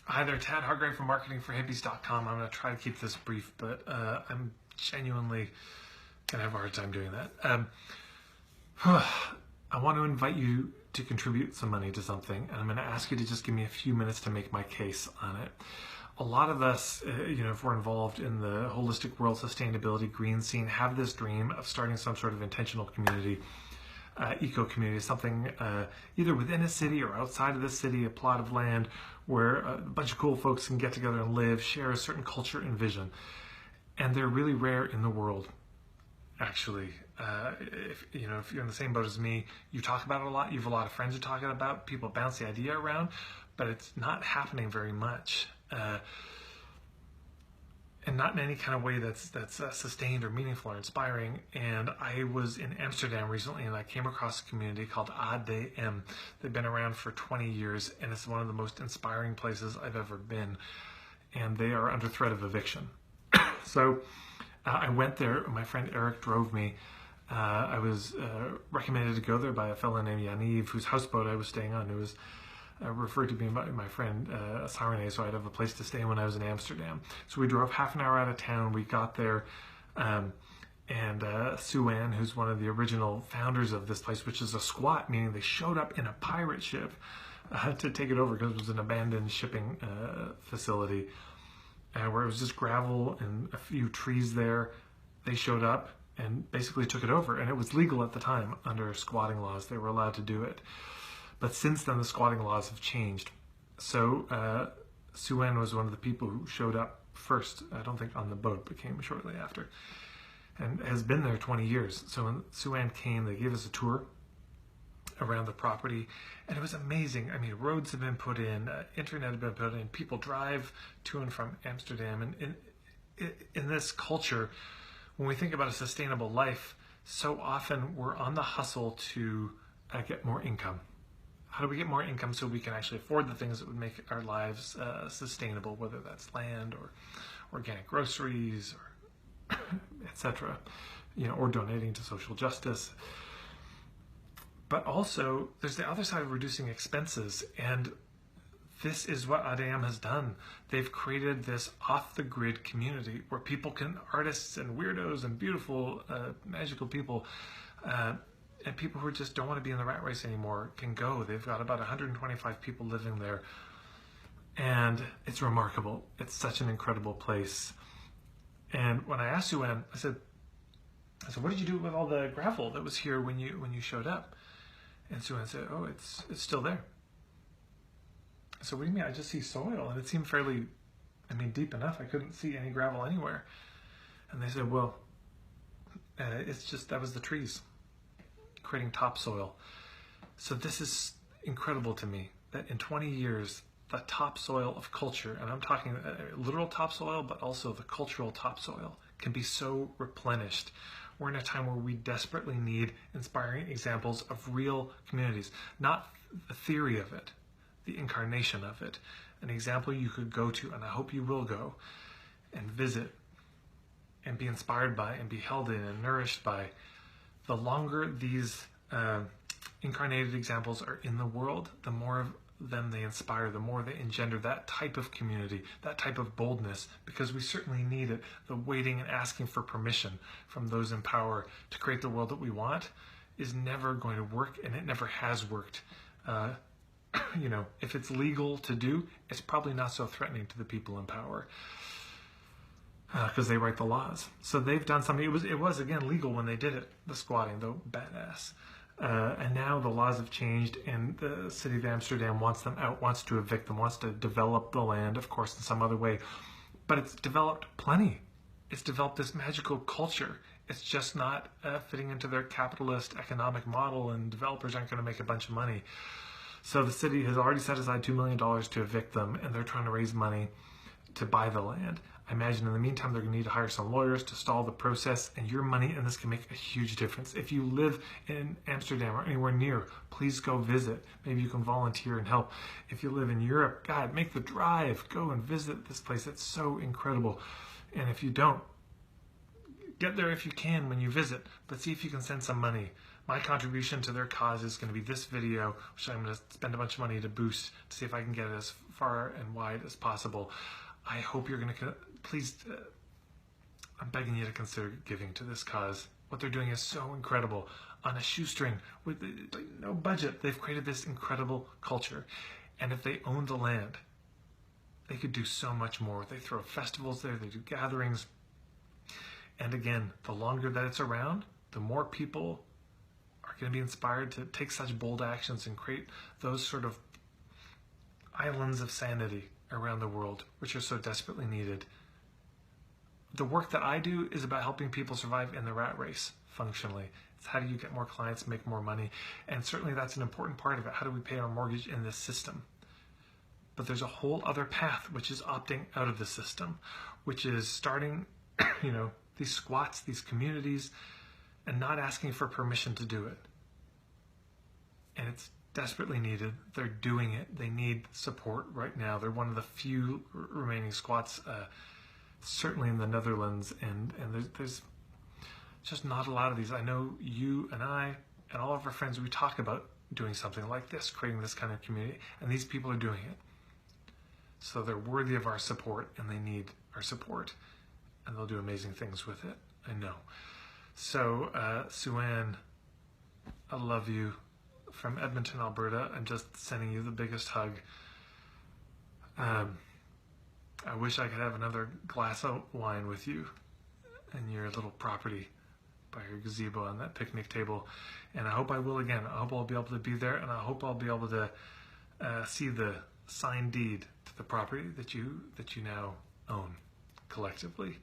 Hi there, Tad Hargrave from marketingforhippies.com. I'm going to try to keep this brief, but I'm genuinely going to have a hard time doing that. I want to invite you to contribute some money to something, and I'm going to ask you to just give me a few minutes to make my case on it. A lot of us, if we're involved in the holistic world sustainability green scene, have this dream of starting some sort of intentional community, eco-community, something either within a city or outside of the city, a plot of land where a bunch of cool folks can get together and live, share a certain culture and vision. And they're really rare in the world, actually. If you're in the same boat as me, you talk about it a lot. You have a lot of friends who talk about it. People bounce the idea around, but it's not happening very much. And not in any kind of way that's sustained or meaningful or inspiring. And I was in Amsterdam recently, and I came across a community called ADM. They've been around for 20 years, and it's one of the most inspiring places I've ever been. And they are under threat of eviction. So I went there. My friend Eric drove me. I was recommended to go there by a fellow named Yaniv, whose houseboat I was staying on. It was referred to me by my friend Suwanne, so I'd have a place to stay when I was in Amsterdam. So we drove half an hour out of town. We got there, and Suwanne, who's one of the original founders of this place, which is a squat, meaning they showed up in a pirate ship to take it over because it was an abandoned shipping facility where it was just gravel and a few trees there. They showed up and basically took it over, and it was legal at the time under squatting laws. They were allowed to do it. But since then, the squatting laws have changed. So Suwanne was one of the people who showed up first, I don't think on the boat, but came shortly after, and has been there 20 years. So when Suwanne came, they gave us a tour around the property, and it was amazing. I mean, roads have been put in, internet have been put in, people drive to and from Amsterdam. And in this culture, when we think about a sustainable life, so often we're on the hustle to get more income. How do we get more income so we can actually afford the things that would make our lives sustainable, whether that's land or organic groceries or etc., or donating to social justice. But also, there's the other side of reducing expenses, and this is what ADM has done. They've created this off-the-grid community where artists and weirdos and beautiful, magical people, and people who just don't want to be in the rat race anymore can go. They've got about 125 people living there. And it's remarkable. It's such an incredible place. And when I asked Suwanne, I said, what did you do with all the gravel that was here when you showed up? And Suwanne said, oh, it's still there. I said, what do you mean? I just see soil. And it seemed fairly, deep enough. I couldn't see any gravel anywhere. And they said, well, that was the trees creating topsoil. So this is incredible to me, that in 20 years, the topsoil of culture, and I'm talking literal topsoil, but also the cultural topsoil, can be so replenished. We're in a time where we desperately need inspiring examples of real communities, not the theory of it, the incarnation of it. An example you could go to, and I hope you will go, and visit, and be inspired by, and be held in, and nourished by. The longer these incarnated examples are in the world, the more of them they inspire, the more they engender that type of community, that type of boldness, because we certainly need it. The waiting and asking for permission from those in power to create the world that we want is never going to work, and it never has worked. If it's legal to do, it's probably not so threatening to the people in power. Because they write the laws. So they've done something. It was again legal when they did it, the squatting, though badass. And now the laws have changed, and the city of Amsterdam wants them out, wants to evict them, wants to develop the land, of course, in some other way. But it's developed plenty. It's developed this magical culture. It's just not fitting into their capitalist economic model, and developers aren't going to make a bunch of money. So the city has already set aside $2 million to evict them, and they're trying to raise money to buy the land. I imagine in the meantime they're going to need to hire some lawyers to stall the process, and your money in this can make a huge difference. If you live in Amsterdam or anywhere near, please go visit. Maybe you can volunteer and help. If you live in Europe, God, make the drive. Go and visit this place. It's so incredible. And if you don't, get there if you can when you visit, but see if you can send some money. My contribution to their cause is going to be this video, which I'm going to spend a bunch of money to boost to see if I can get it as far and wide as possible. I hope you're going to, please, I'm begging you to consider giving to this cause. What they're doing is so incredible. On a shoestring, with no budget, they've created this incredible culture. And if they owned the land, they could do so much more. They throw festivals there, they do gatherings. And again, the longer that it's around, the more people are going to be inspired to take such bold actions and create those sort of islands of sanity around the world, which are so desperately needed. The work that I do is about helping people survive in the rat race functionally. It's how do you get more clients, make more money, and certainly that's an important part of it. How do we pay our mortgage in this system? But there's a whole other path, which is opting out of the system, which is starting, these squats, these communities, and not asking for permission to do it. And it's desperately needed. They're doing it. They need support right now. They're one of the few remaining squats, certainly in the Netherlands, and there's just not a lot of these. I know you and I and all of our friends, we talk about doing something like this, creating this kind of community, and these people are doing it. So they're worthy of our support, and they need our support, and they'll do amazing things with it, I know. So, Suwanne, I love you. From Edmonton, Alberta, I'm just sending you the biggest hug. I wish I could have another glass of wine with you in your little property by your gazebo on that picnic table. And I hope I will again. I hope I'll be able to be there, and I hope I'll be able to see the signed deed to the property that you now own collectively.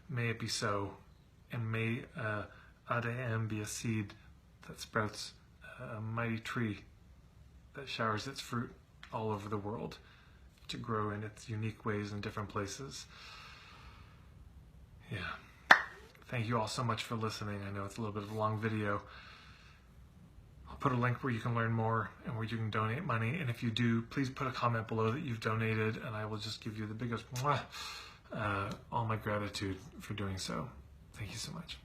May it be so, and may ADM be a seed that sprouts a mighty tree that showers its fruit all over the world to grow in its unique ways in different places. Yeah. Thank you all so much for listening. I know it's a little bit of a long video. I'll put a link where you can learn more and where you can donate money. And if you do, please put a comment below that you've donated, and I will just give you the biggest all my gratitude for doing so. Thank you so much.